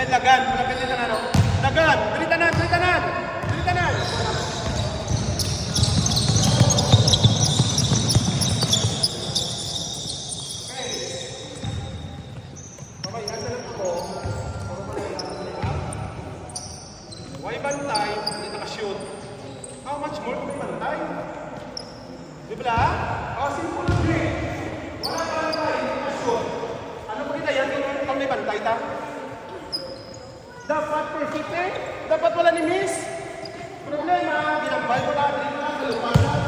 lagan. Malapit na ano. Lagan. Dalitanan. Dalitanan. Dalitanan. Okay, asa lang ako. May bantay, hindi nakashoot. How much more kung may bantay? Di ba? Oh, simple lang din. Wala bantay, hindi nakashoot. Ano ba kita yan kung may bantay ta? Dapat perfect eh. Dapat wala ni miss. Problema, ginambal ko lang dito lang sa lupanan.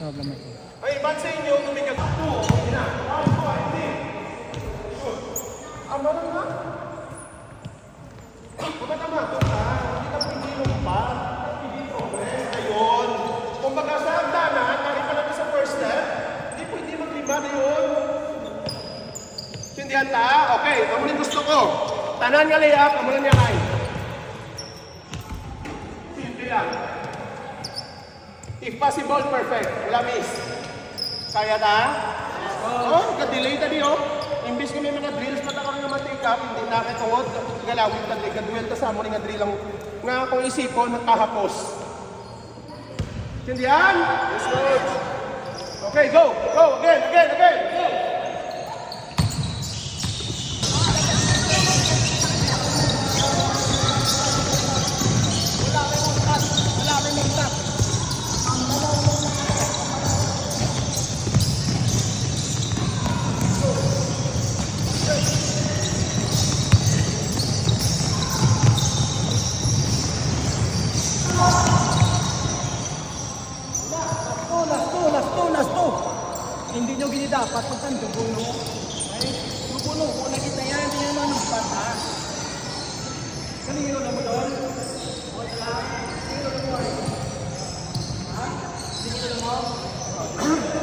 Problem ito. Ay, ba't sa inyo tumigas ako? Hindi na. Ako, hindi. Shoot. Ama lang nga. Tama, punta. Hindi ka pwede lumpat. Hindi progress. Ayun. Kung baga sa hagdanan, nari pa natin sa first step, hindi pwede maglima na yun. Tindihan ta? Okay, amo rin gusto ko. Tanan nga layup, amo rin niya kain. Simple lang. If possible, perfect. Wala miss. Kaya ta? Oh, ka-delay tadi oh. Imbis ko may mga drills na ako nga ma-take up, hindi na kitungod, galawin tadi, ka-duel ta sa mo nga drill lang nga kung isipon, nakahapos. Tindihan? Yes, coach. Okay, go! Go! Again! Again! Again! Go! Last to. Hindi nyo gini dapat pagkan duguno. Ay, duguno. Kung nakita yan, hindi nyo naman nagpata. Kanino na mo doon? O, sila. Kanino na mo? Ha? Kanino na mo?